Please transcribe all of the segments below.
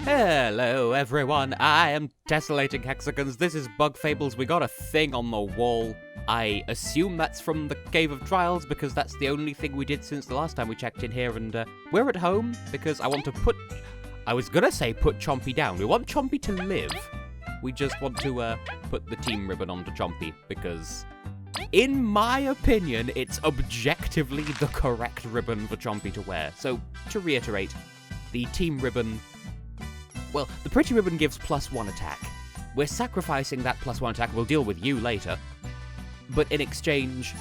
Hello everyone, I am Tessellating Hexagons. This is Bug Fables. We got a thing on the wall. I assume that's from the Cave of Trials because that's the only thing we did since the last time we checked in here, and we're at home because I want to put... I was gonna say put Chompy down. We want Chompy to live. We just want to put the team ribbon onto Chompy because, in my opinion, it's objectively the correct ribbon for Chompy to wear. So, to reiterate, the team ribbon... Well, the pretty ribbon gives +1 attack. We're sacrificing that +1 attack, we'll deal with you later. But in exchange,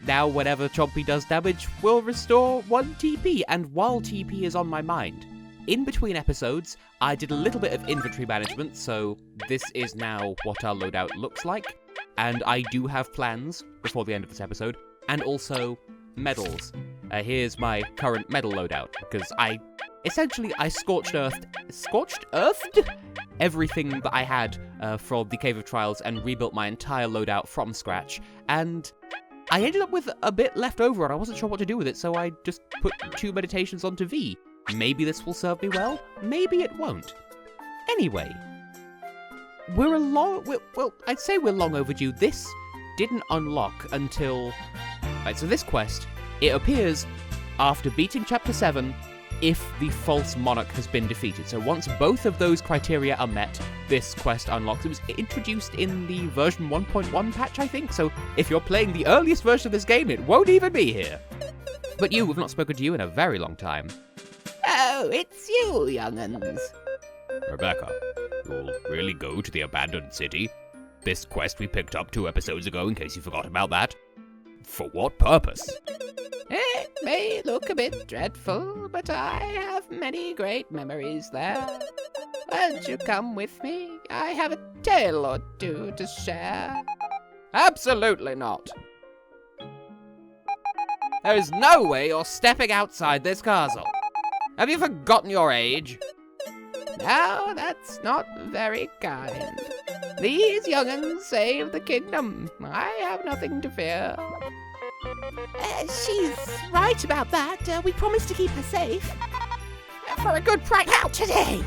now whenever Chompy does damage, we'll restore 1 TP, and while TP is on my mind, in between episodes, I did a little bit of inventory management, so this is now what our loadout looks like, and I do have plans before the end of this episode, and also medals. Here's my current medal loadout, because I scorched earthed everything that I had from the Cave of Trials and rebuilt my entire loadout from scratch, and I ended up with a bit left over and I wasn't sure what to do with it, so I just put 2 meditations onto V. Maybe this will serve me well, maybe it won't. Anyway, I'd say we're long overdue. This didn't unlock until... Right, so this quest, it appears after beating Chapter 7, if the false monarch has been defeated. So once both of those criteria are met, this quest unlocks. It was introduced in the version 1.1 patch, I think, so if you're playing the earliest version of this game, it won't even be here. But we've not spoken to you in a very long time. Oh, it's you, young'uns. Rebecca, you'll really go to the abandoned city? This quest we picked up 2 episodes ago, in case you forgot about that. For what purpose? It may look a bit dreadful, but I have many great memories there. Won't you come with me? I have a tale or 2 to share. Absolutely not. There is no way you're stepping outside this castle. Have you forgotten your age? Now that's not very kind. These young'uns save the kingdom. I have nothing to fear. She's right about that. We promised to keep her safe. For a good price. Out today!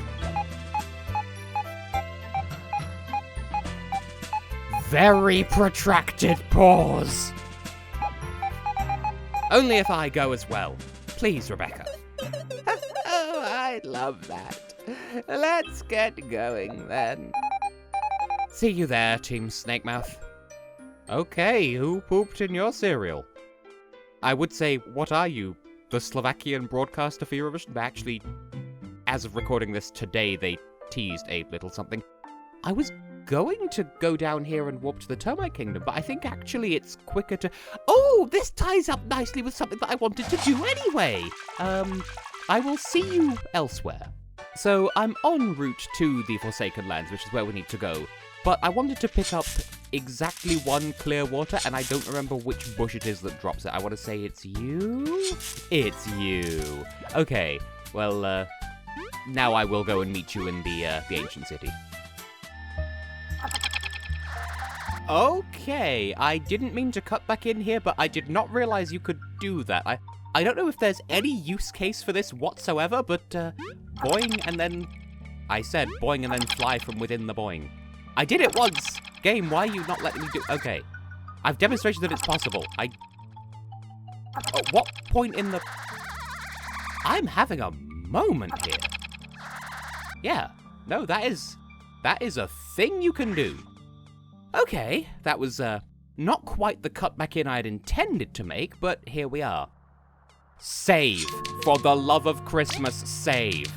Very protracted pause. Only if I go as well. Please, Rebecca. Oh, I'd love that. Let's get going then. See you there, Team Snakemouth. Okay, who pooped in your cereal? I would say, what are you? The Slovakian broadcaster for Eurovision? But actually, as of recording this today, they teased a little something. I was going to go down here and warp to the Termite Kingdom, but I think actually it's quicker to... Oh, this ties up nicely with something that I wanted to do anyway! I will see you elsewhere. So, I'm en route to the Forsaken Lands, which is where we need to go. But I wanted to pick up exactly 1 clear water, and I don't remember which bush it is that drops it. I want to say it's you? It's you. Okay, well, now I will go and meet you in the ancient city. Okay, I didn't mean to cut back in here, but I did not realize you could do that. I don't know if there's any use case for this whatsoever, but, boing and then... I said boing and then fly from within the boing. I did it once! Game, why are you not letting me do... Okay. I've demonstrated that it's possible. At what point in the... I'm having a moment here. Yeah. No, that is a thing you can do. Okay, that was, not quite the cut back in I had intended to make, but here we are. Save. For the love of Christmas, save.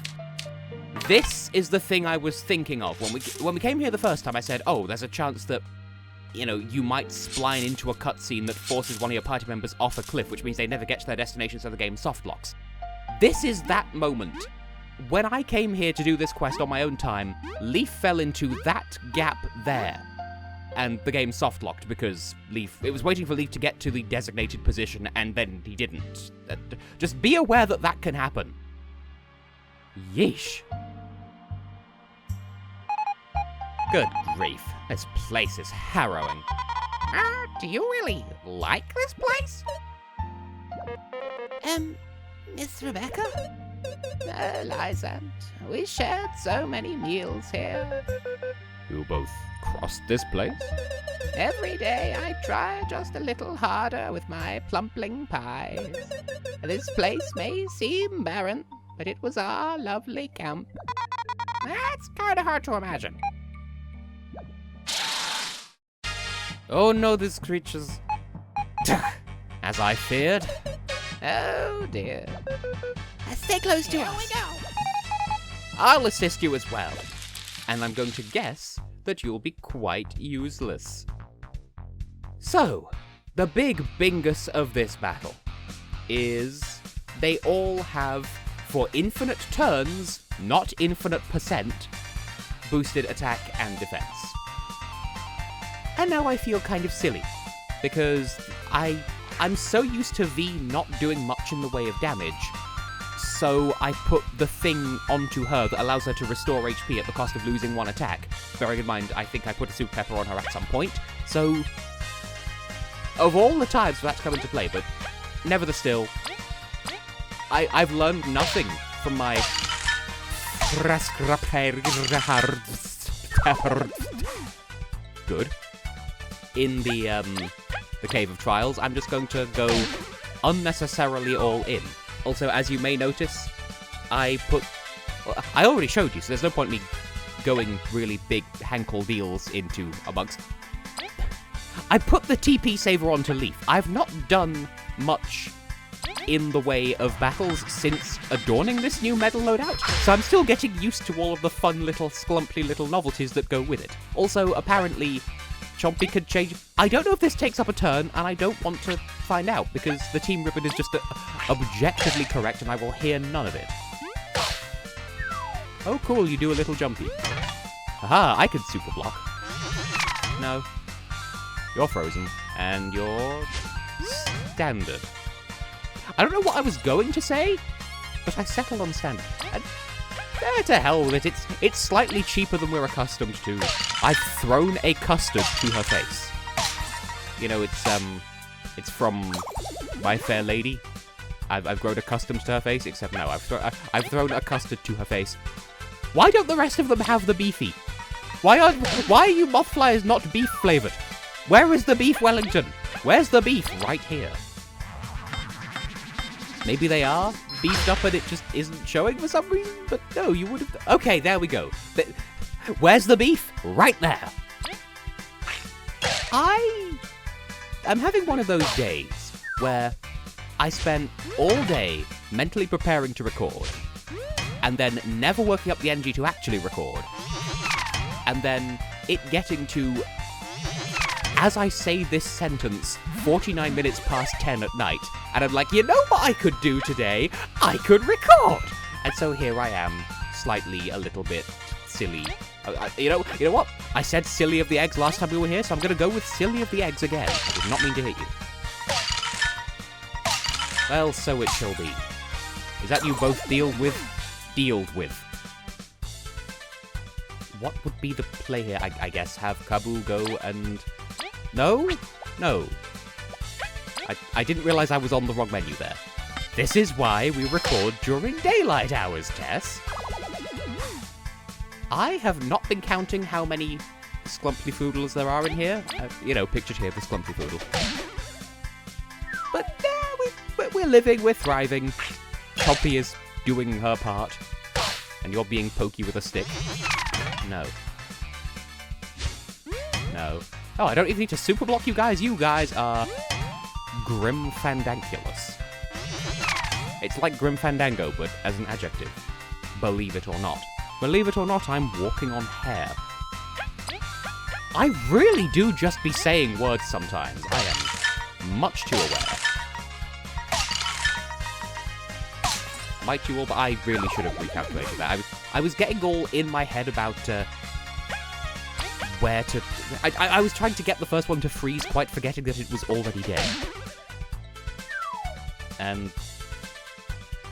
This is the thing I was thinking of. When we came here the first time, I said, oh, there's a chance that, you might spline into a cutscene that forces one of your party members off a cliff, which means they never get to their destination, so the game softlocks. This is that moment. When I came here to do this quest on my own time, Leaf fell into that gap there. And the game softlocked because it was waiting for Leaf to get to the designated position, and then he didn't. Just be aware that that can happen. Yeesh. Good grief, this place is harrowing. Do you really like this place? Miss Rebecca? Lysant, we shared so many meals here. You both crossed this place? Every day I try just a little harder with my plumpling pies. This place may seem barren, but it was our lovely camp. That's kind of hard to imagine. Oh no, these creatures. As I feared. Oh dear. Stay close to us. Here we go. I'll assist you as well. And I'm going to guess that you'll be quite useless. So, the big bingus of this battle is they all have, for infinite turns, not infinite percent, boosted attack and defense. And now I feel kind of silly, because I'm so used to V not doing much in the way of damage, so I put the thing onto her that allows her to restore HP at the cost of losing one attack. Bearing in mind, I think I put a super pepper on her at some point, so of all the times for that to come into play, but nevertheless, I've learned nothing from my good in the Cave of Trials. I'm just going to go unnecessarily all in. Also, as you may notice, I already showed you, so there's no point in me going really big Hankel deals into amongst. I put the TP saver onto Leaf. I've not done much in the way of battles since adorning this new medal loadout, so I'm still getting used to all of the fun little sklumpy little novelties that go with it. Also, apparently, Chompy could change. I don't know if this takes up a turn, and I don't want to find out, because the Team Ribbon is just objectively correct, and I will hear none of it. Oh, cool, you do a little jumpy. Aha, I could super block. No. You're frozen, and you're standard. I don't know what I was going to say, but I settled on standard. And to hell with it, it's slightly cheaper than we're accustomed to. I've thrown a custard to her face. You know, it's from My Fair Lady. I've grown accustomed to her face, except no, I've thrown a custard to her face. Why don't the rest of them have the beefy? Why are you mothflies not beef flavored? Where is the beef Wellington? Where's the beef? Right here. Maybe they are beefed up and it just isn't showing for some reason, but no, you would have. Okay, there we go. Where's the beef? Right there. I'm having one of those days where I spent all day mentally preparing to record, and then never working up the energy to actually record, and then it getting to, as I say this sentence, 49 minutes past 10 at night, and I'm like, you know what I could do today? I could record! And so here I am, slightly a little bit silly. You know what? I said silly of the eggs last time we were here, so I'm going to go with silly of the eggs again. I did not mean to hit you. Well, so it shall be. Is that you both dealed with? What would be the play here? I guess have Kabu go and... No? No. I didn't realize I was on the wrong menu there. This is why we record during daylight hours, Tess. I have not been counting how many Sklumpy Foodles there are in here. You know, pictured here, the Sklumpy Foodle. But we're living, we're thriving. Chompy is doing her part. And you're being pokey with a stick. No. No. Oh, I don't even need to super block you guys. You guys are Grim Fandanculous. It's like Grim Fandango, but as an adjective. Believe it or not. Believe it or not, I'm walking on hair. I really do just be saying words sometimes. I am much too aware. Might you all, but I really should have recalculated that. I was getting all in my head about where to... I was trying to get the first one to freeze, quite forgetting that it was already dead. And...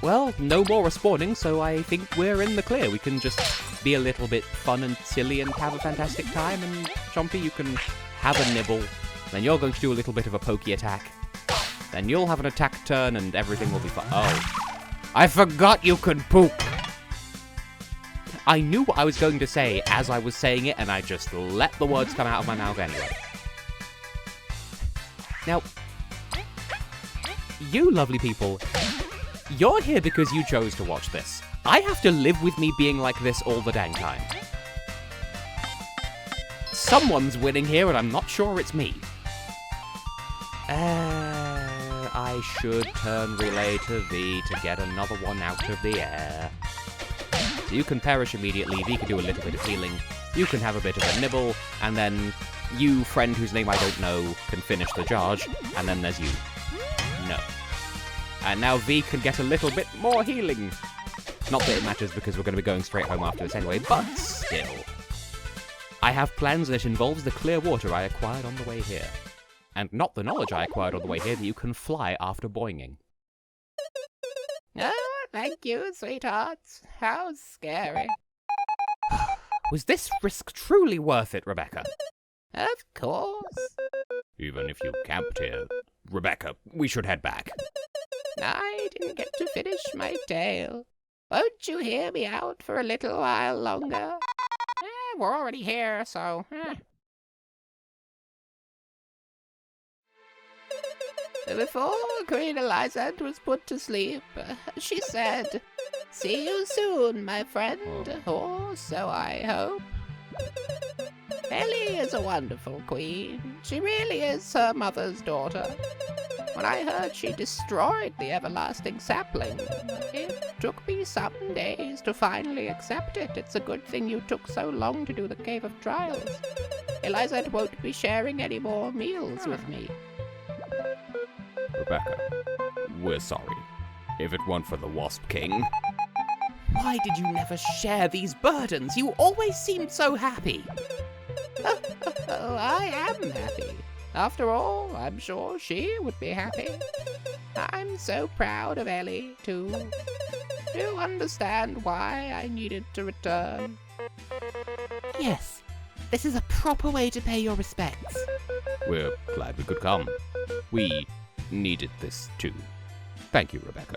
well, no more respawning, so I think we're in the clear. We can just be a little bit fun and silly and have a fantastic time, and Chompy, you can have a nibble. Then you're going to do a little bit of a pokey attack. Then you'll have an attack turn, and everything will be fine. Oh. I forgot you could poop! I knew what I was going to say as I was saying it, and I just let the words come out of my mouth anyway. Now, you lovely people, you're here because you chose to watch this. I have to live with me being like this all the dang time. Someone's winning here, and I'm not sure it's me. I should turn relay to V to get another one out of the air. So you can perish immediately, V can do a little bit of healing, you can have a bit of a nibble, and then you, friend whose name I don't know, can finish the charge, and then there's you. No. And now V can get a little bit more healing. Not that it matters because we're going to be going straight home after this anyway, but still. I have plans that involves the clear water I acquired on the way here. And not the knowledge I acquired on the way here that you can fly after boinging. Oh, thank you, sweethearts. How scary. Was this risk truly worth it, Rebecca? Of course. Even if you camped here, Rebecca, we should head back. I didn't get to finish my tale. Won't you hear me out for a little while longer? We're already here, so... Before Queen Elizabeth was put to sleep, she said, "See you soon, my friend, or so I hope." Ellie is a wonderful queen. She really is her mother's daughter. When I heard she destroyed the everlasting sapling, it took me some days to finally accept it. It's a good thing you took so long to do the Cave of Trials. Elizabeth won't be sharing any more meals with me. Rebecca, we're sorry. If it weren't for the Wasp King... Why did you never share these burdens? You always seemed so happy. Oh, I am happy. After all, I'm sure she would be happy. I'm so proud of Ellie, too. To understand why I needed to return. Yes, this is a proper way to pay your respects. We're glad we could come. We needed this too. Thank you, Rebecca.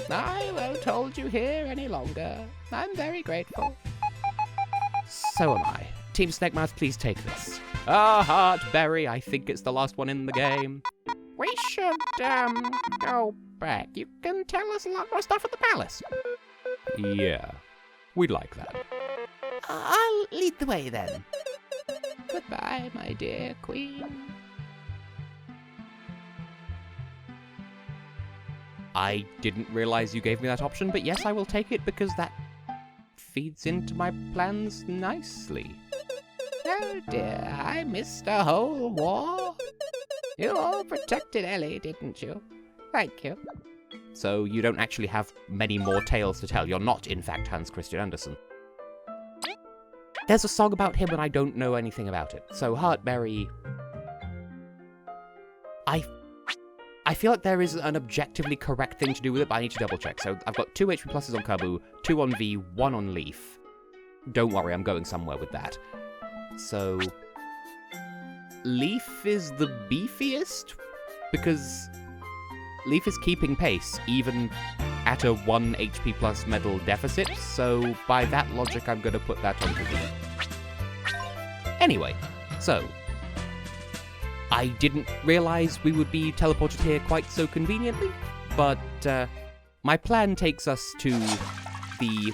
I won't hold you here any longer. I'm very grateful. So am I. Team Snakemouse, please take this. Heartberry, I think it's the last one in the game. We should, go back. You can tell us a lot more stuff at the palace. Yeah, we'd like that. I'll lead the way then. Goodbye, my dear queen. I didn't realize you gave me that option, but yes, I will take it because that feeds into my plans nicely. Oh dear, I missed a whole war. You all protected Ellie, didn't you? Thank you. So you don't actually have many more tales to tell. You're not, in fact, Hans Christian Andersen. There's a song about him and I don't know anything about it. So Heartberry... I feel like there is an objectively correct thing to do with it, but I need to double check. So I've got 2 HP pluses on Kabu, 2 on V, 1 on Leaf. Don't worry, I'm going somewhere with that. So... Leaf is the beefiest? Because Leaf is keeping pace, even at a 1 HP plus medal deficit, so by that logic I'm gonna put that onto V. Anyway, so... I didn't realize we would be teleported here quite so conveniently, but my plan takes us to the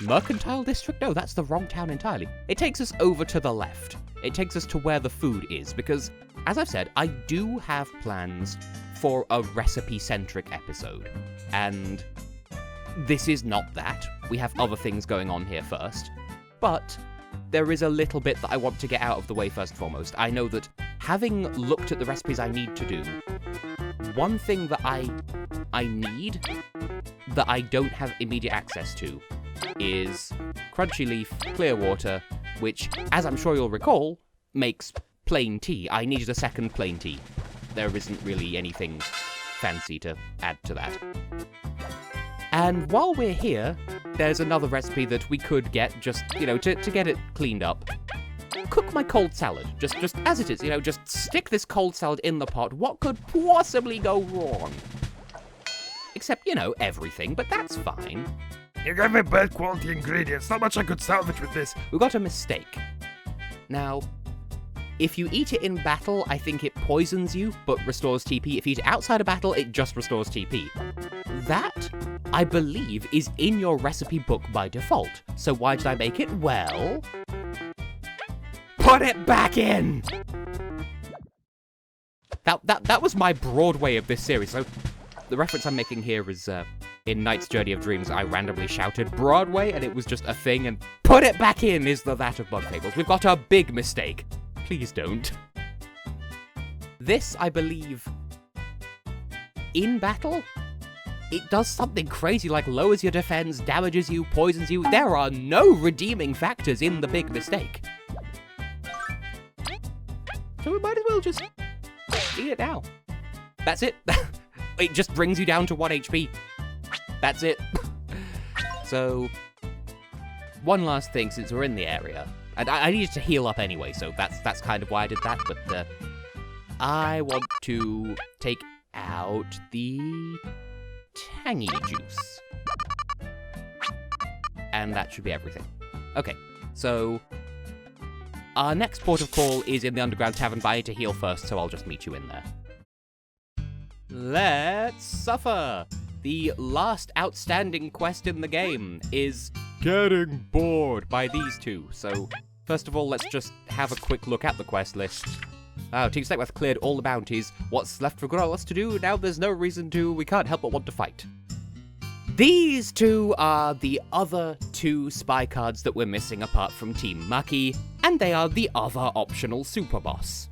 Mercantile District? No, that's the wrong town entirely. It takes us over to the left. It takes us to where the food is, because, as I've said, I do have plans for a recipe-centric episode, and this is not that. We have other things going on here first, but... there is a little bit that I want to get out of the way first and foremost. I know that having looked at the recipes I need to do, one thing that I need that I don't have immediate access to is Crunchy Leaf, Clear Water, which, as I'm sure you'll recall, makes plain tea. I needed a second plain tea. There isn't really anything fancy to add to that. And while we're here, there's another recipe that we could get, just, you know, to get it cleaned up. Cook my cold salad, just as it is, you know, just stick this cold salad in the pot. What could possibly go wrong? Except, you know, everything, but that's fine. You gave me bad quality ingredients. Not much I could salvage with this. We got a mistake. Now, if you eat it in battle, I think it poisons you, but restores TP. If you eat it outside of battle, it just restores TP. That, I believe, is in your recipe book by default. So why did I make it? Well, put it back in! That was my Broadway of this series. So the reference I'm making here is, in Knight's Journey of Dreams, I randomly shouted Broadway, and it was just a thing, and put it back in is that of Bug Fables. We've got a big mistake. Please don't. This, I believe, in battle, it does something crazy like lowers your defense, damages you, poisons you. There are no redeeming factors in the big mistake. So we might as well just eat it now. That's it. It just brings you down to 1 HP. That's it. So, one last thing since we're in the area. And I needed to heal up anyway, so that's kind of why I did that, but I want to take out the tangy juice. And that should be everything. Okay, so our next port of call is in the Underground Tavern, but I need to heal first, so I'll just meet you in there. Let's suffer! The last outstanding quest in the game is getting bored by these two, so first of all, let's just have a quick look at the quest list. Team Snakeweth cleared all the bounties. What's left for Grollos to do? Now there's no reason to. We can't help but want to fight. These two are the other two spy cards that we're missing apart from Team Mucky, and they are the other optional super boss.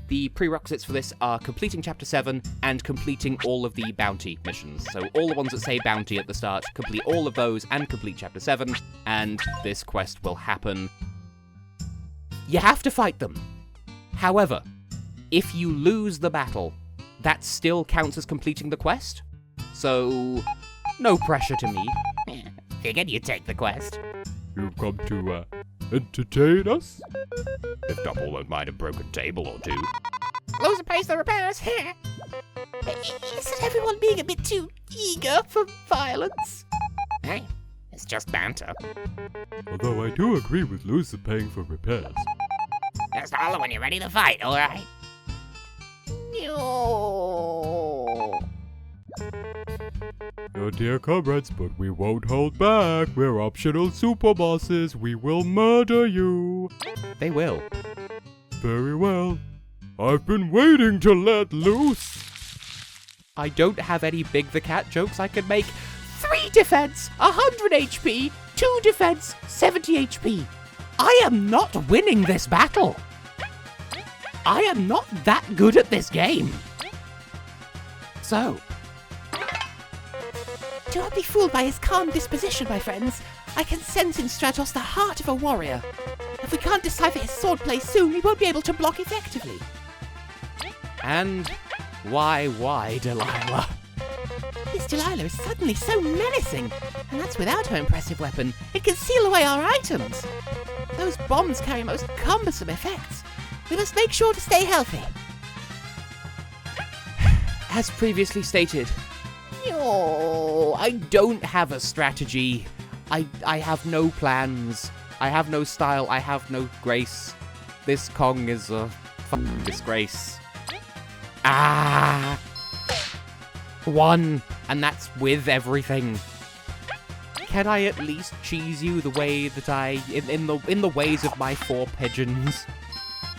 The prerequisites for this are completing Chapter 7 and completing all of the bounty missions. So all the ones that say bounty at the start, complete all of those and complete Chapter 7, and this quest will happen. You have to fight them. However, if you lose the battle, that still counts as completing the quest. So, no pressure to me. Figured you'd take the quest. You've come to, entertain us? If Double won't mind a broken table or two. Loser pays the repairs. Isn't everyone being a bit too eager for violence? Hey, it's just banter. Although I do agree with Loser paying for repairs. Just holler when you're ready to fight, alright? No. Oh dear comrades, but we won't hold back. We're optional super bosses. We will murder you. They will. Very well. I've been waiting to let loose. I don't have any Big the Cat jokes I can make. 3 defense, 100 HP, 2 defense, 70 HP. I am not winning this battle. I am not that good at this game. So, Do not be fooled by his calm disposition, my friends. I can sense in Stratos the heart of a warrior. If we can't decipher his swordplay soon, we won't be able to block effectively. and why, Delilah? This Delilah is suddenly so menacing, and that's without her impressive weapon. It can seal away our items. Those bombs carry most cumbersome effects. We must make sure to stay healthy. As previously stated, I don't have a strategy. I have no plans. I have no style. I have no grace. This Kong is a fucking disgrace. One, and that's with everything. Can I at least cheese you the way that in the ways of my 4 pigeons?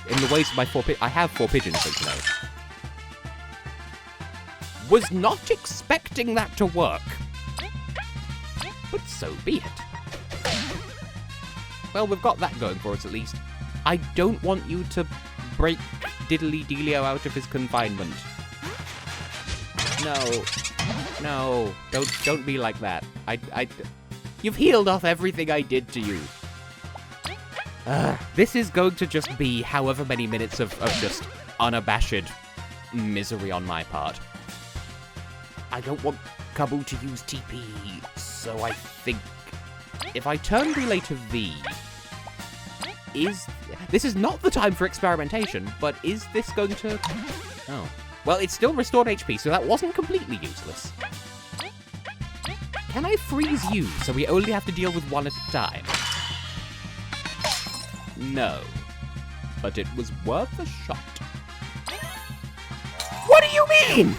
In the ways of my 4 pigeons. I have 4 pigeons, don't you know? Was not expecting that to work. But so be it. Well, we've got that going for us at least. I don't want you to break Diddly Dealio out of his confinement. No, don't be like that. You've healed off everything I did to you. This is going to just be however many minutes of just unabashed misery on my part. I don't want Kabu to use TP, so I think if I turn relay to V, this is not the time for experimentation, but is this going to... Oh. Well, it still restored HP, so that wasn't completely useless. Can I freeze you so we only have to deal with one at a time? No. But it was worth a shot. What do you mean?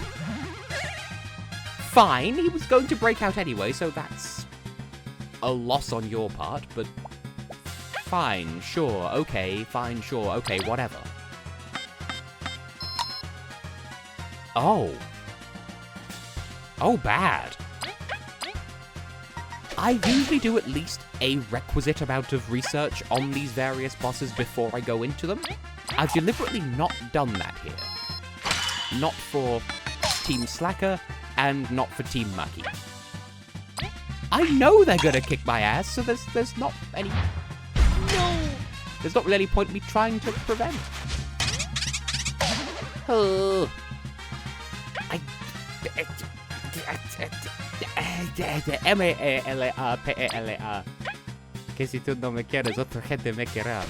Fine, he was going to break out anyway, so that's a loss on your part, but fine, sure, okay, fine, sure, okay, whatever. Oh. Oh, bad. I usually do at least a requisite amount of research on these various bosses before I go into them. I've deliberately not done that here. Not for Team Slacker, and not for Team Mucky. I know they're gonna kick my ass, so there's not any... No! There's not really any point in me trying to prevent. Oh. M-A-L-A-R-P-A-L-A-R. Que si tú no me quieres, otra gente me querrá.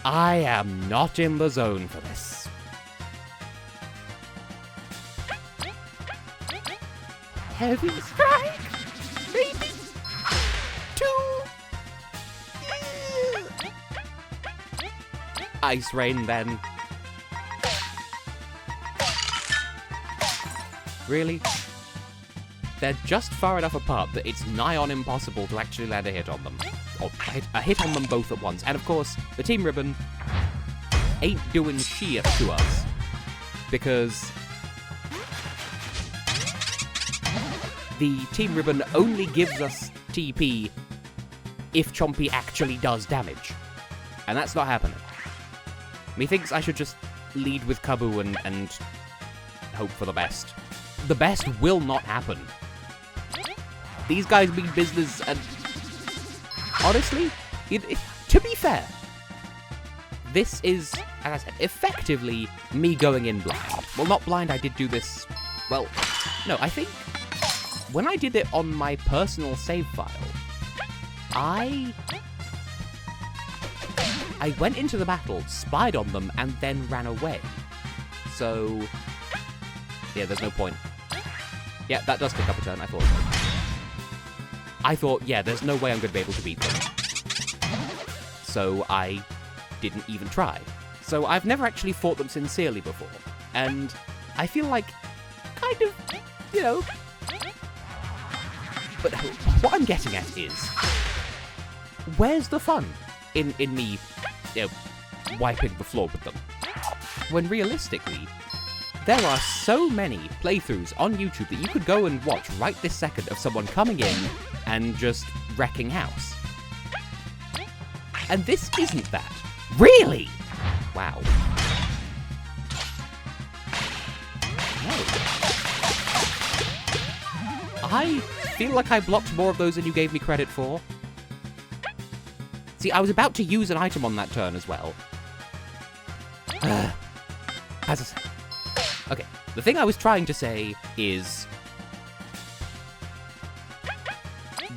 I am not in the zone for this. Heavy strike! Maybe 2. Ice rain, then. Really? They're just far enough apart that it's nigh on impossible to actually land a hit on them. Or a hit on them both at once. And of course, the Team Ribbon ain't doing shit to us. Because the Team Ribbon only gives us TP if Chompy actually does damage. And that's not happening. Methinks I should just lead with Kabu and hope for the best. The best will not happen. These guys mean business, and honestly, to be fair, this is, as I said, effectively me going in blind. Well, not blind, I did do this, well, no, I think when I did it on my personal save file, I went into the battle, spied on them, and then ran away. So, yeah, there's no point. Yeah, that does pick up a turn, I thought so. I thought, yeah, there's no way I'm going to be able to beat them. So I didn't even try. So I've never actually fought them sincerely before. And I feel like, kind of, you know... But what I'm getting at is, where's the fun in me, you know, wiping the floor with them? When realistically, there are so many playthroughs on YouTube that you could go and watch right this second of someone coming in and just wrecking house. And this isn't that. Really? Wow. No. I feel like I blocked more of those than you gave me credit for. See, I was about to use an item on that turn as well. As I said. Okay, the thing I was trying to say is,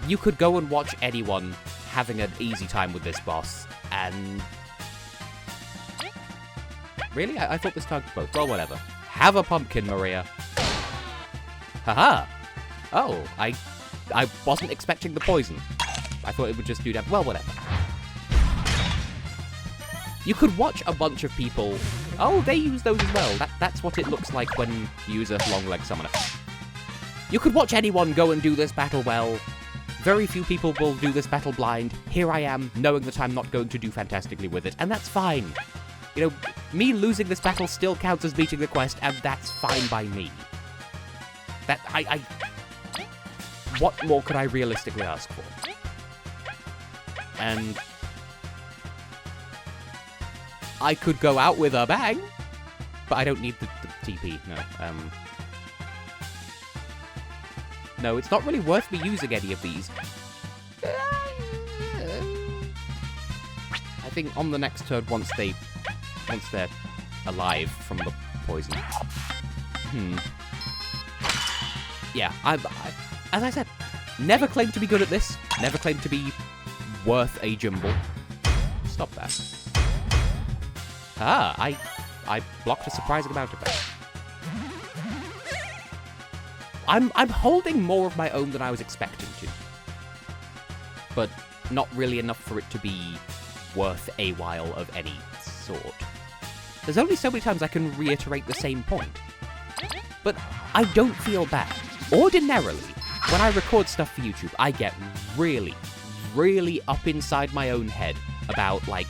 you could go and watch anyone having an easy time with this boss, and... Really? I thought this targeted both. Well, whatever. Have a pumpkin, Maria. Haha! Oh, I wasn't expecting the poison. I thought it would just do that. Well, whatever. You could watch a bunch of people... Oh, they use those as well. That's what it looks like when you use a long leg summoner. You could watch anyone go and do this battle well. Very few people will do this battle blind. Here I am, knowing that I'm not going to do fantastically with it, and that's fine. You know, me losing this battle still counts as beating the quest, and that's fine by me. That, what more could I realistically ask for? And... I could go out with a bang, but I don't need the TP, no. No, it's not really worth me using any of these. I think on the next turn, once they're alive from the poison. Yeah, as I said, never claimed to be good at this, never claimed to be worth a jumble. Stop that. Ah, I blocked a surprising amount of that. I'm holding more of my own than I was expecting to. But not really enough for it to be worth a while of any sort. There's only so many times I can reiterate the same point. But I don't feel bad. Ordinarily, when I record stuff for YouTube, I get really, really up inside my own head about, like,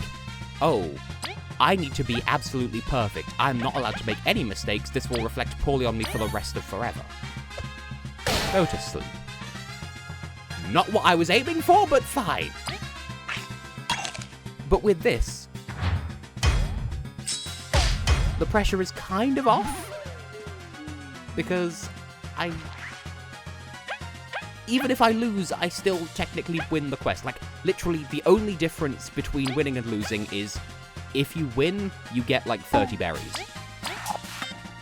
oh, I need to be absolutely perfect. I'm not allowed to make any mistakes. This will reflect poorly on me for the rest of forever. Go to sleep. Not what I was aiming for, but fine. But with this, the pressure is kind of off. Because even if I lose, I still technically win the quest. Like, literally, the only difference between winning and losing is if you win, you get, like, 30 berries.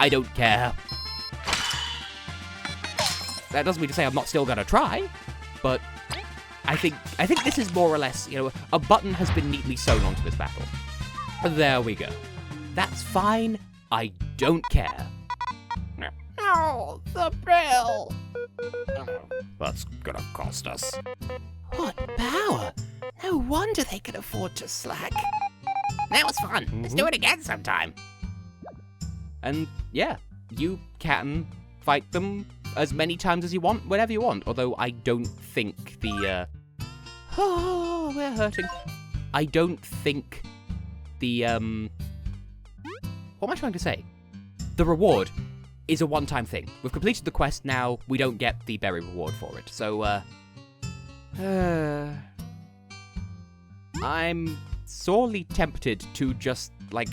I don't care. That doesn't mean to say I'm not still gonna try, but I think this is more or less, a button has been neatly sewn onto this battle. There we go. That's fine. I don't care. Oh, the brill! That's gonna cost us. What power! No wonder they could afford to slack. That was fun. Let's do it again sometime. And yeah, you can fight them as many times as you want, whenever you want. Although I don't think the, oh, we're hurting. I don't think the, what am I trying to say? The reward is a one-time thing. We've completed the quest now, we don't get the berry reward for it. So, I'm sorely tempted to just, like,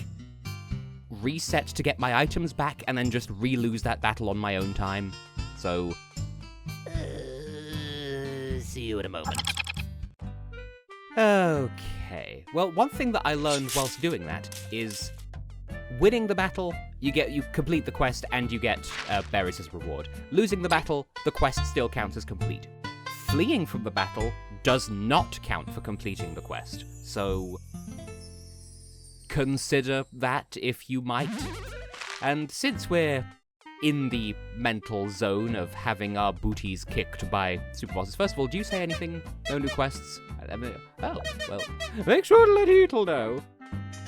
reset to get my items back and then just re-lose that battle on my own time. So, see you in a moment. Okay. Well, one thing that I learned whilst doing that is winning the battle, you complete the quest and you get berries as reward. Losing the battle, the quest still counts as complete. Fleeing from the battle does not count for completing the quest. So, consider that if you might. And since we're in the mental zone of having our booties kicked by super bosses, first of all, do you say anything? No new quests? Oh, well, make sure to let Eatle know.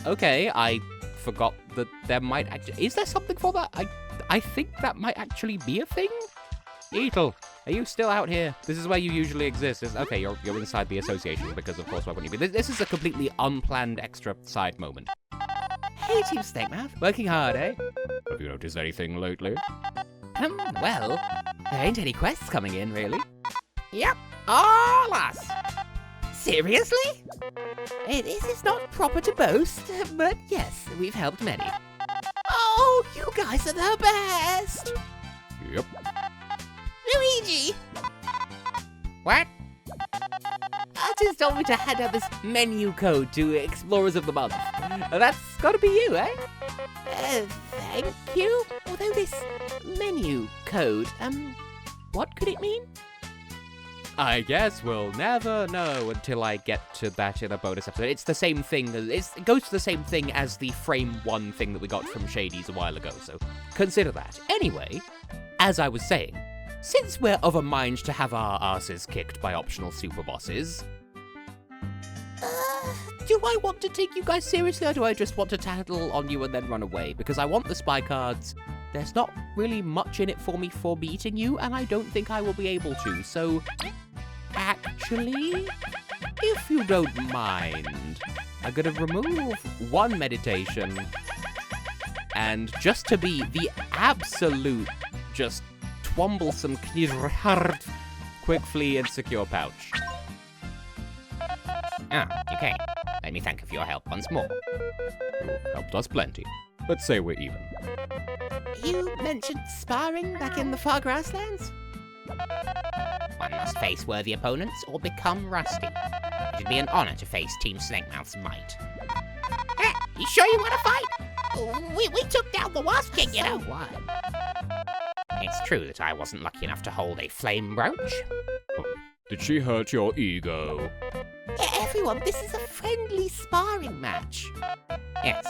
Okay, I forgot that there might actually... Is there something for that? I think that might actually be a thing? Eatle, are you still out here? This is where you usually exist. Okay, you're inside the association, because of course why wouldn't you be? This is a completely unplanned extra side moment. Hey, Team Snakemouth. Working hard, eh? Have you noticed anything lately? Well, there ain't any quests coming in, really. Yep, all us. Seriously? This is not proper to boast, but yes, we've helped many. Oh, you guys are the best! Yep. Luigi! What? Artist told me to hand out this menu code to Explorers of the Month. That's gotta be you, eh? Thank you. Although this menu code, what could it mean? I guess we'll never know until I get to that in a bonus episode. It's the same thing, it goes to the same thing as the Frame 1 thing that we got from Shady's a while ago, so consider that. Anyway, as I was saying, since we're of a mind to have our asses kicked by optional super bosses, do I want to take you guys seriously, or do I just want to tattle on you and then run away? Because I want the spy cards. There's not really much in it for me for beating you, and I don't think I will be able to, so... Actually, if you don't mind, I'm gonna remove one meditation, and just to be the absolute, just twomblesome, quick flee and secure pouch. Ah, okay. Let me thank you for your help once more. You helped us plenty. Let's say we're even. You mentioned sparring back in the far grasslands? One must face worthy opponents or become rusty. It'd be an honor to face Team Snakemouth's might. Hey, you sure you want to fight? We took down the Wasp King, you know. What? It's true that I wasn't lucky enough to hold a flame brooch. Did she hurt your ego? Everyone, this is a friendly sparring match. Yes,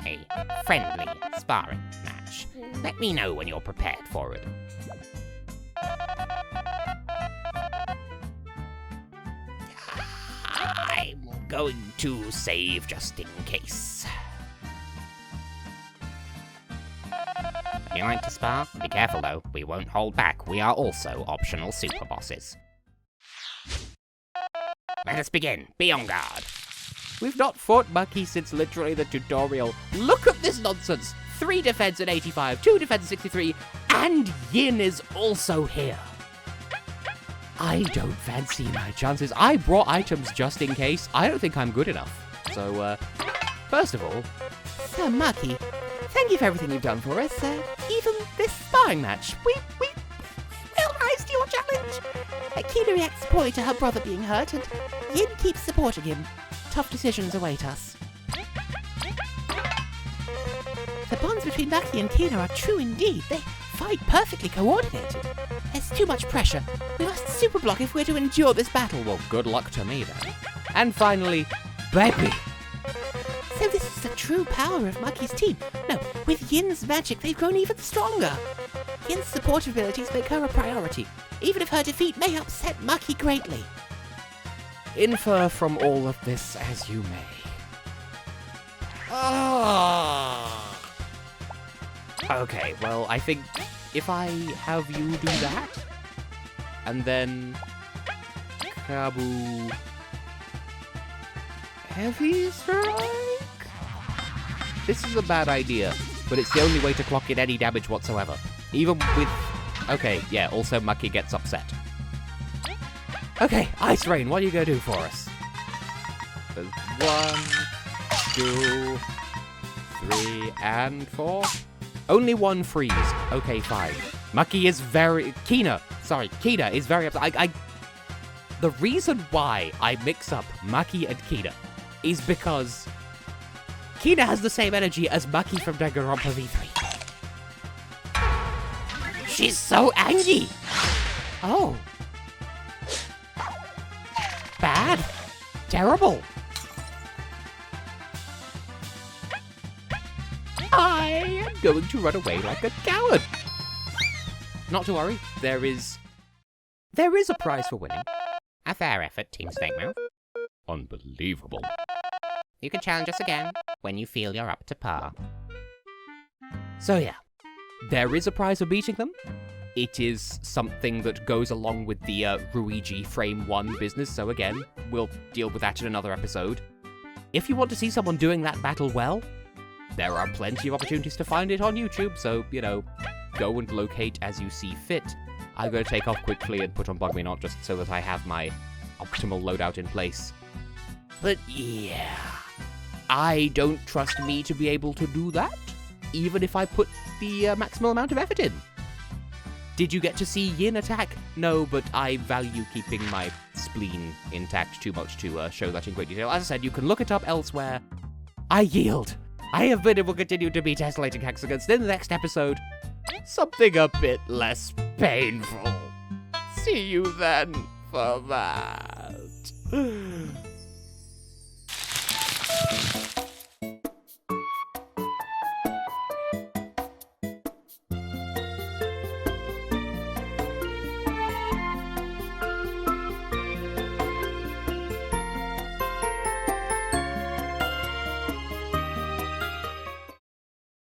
a friendly sparring match. Let me know when you're prepared for it. going to save just in case. Would you like to spar? Be careful though, we won't hold back. We are also optional super bosses. Let us begin. Be on guard. We've not fought Mucky since literally the tutorial. Look at this nonsense! 3 defense at 85, 2 defense at 63, and Yin is also here. I don't fancy my chances. I brought items just in case. I don't think I'm good enough. So, first of all, Sir Mucky, thank you for everything you've done for us. Even this sparring match. We will rise to your challenge. Kina reacts poorly to her brother being hurt, and Yin keeps supporting him. Tough decisions await us. The bonds between Mucky and Kina are true indeed. They fight perfectly coordinated. There's too much pressure. We must super block if we're to endure this battle. well, good luck to me then. And finally, Baby. So this is the true power of Mucky's team. No, with Yin's magic, they've grown even stronger. Yin's support abilities make her a priority, even if her defeat may upset Mucky greatly. Infer from all of this as you may. Okay, well, I think if I have you do that, and then Kabu Heavy Strike? This is a bad idea, but it's the only way to clock in any damage whatsoever. Even with... Okay, yeah, also Mucky gets upset. Okay, Ice Rain, what are you gonna do for us? There's 1, 2, 3, and 4. Only 1 freeze. Okay, fine. Mucky is very... Kina is very upset. The reason why I mix up Mucky and Kina is because Kina has the same energy as Mucky from Danganronpa V3. She's so angry! Oh. Bad. Terrible. I am going to run away like a coward. Not to worry, there is a prize for winning. A fair effort, Team Snakemouse. Unbelievable. You can challenge us again when you feel you're up to par. So yeah, there is a prize for beating them. It is something that goes along with the Ruigi Frame 1 business, so again, we'll deal with that in another episode. If you want to see someone doing that battle well, there are plenty of opportunities to find it on YouTube, so, you know, go and locate as you see fit. I'm going to take off quickly and put on Bug Me Not just so that I have my optimal loadout in place. But yeah, I don't trust me to be able to do that, even if I put the maximal amount of effort in. Did you get to see Yin attack? No, but I value keeping my spleen intact too much to show that in great detail. As I said, you can look it up elsewhere. I yield. I have been and will continue to be Tessellating Hexagons. In the next episode, something a bit less painful. See you then for that.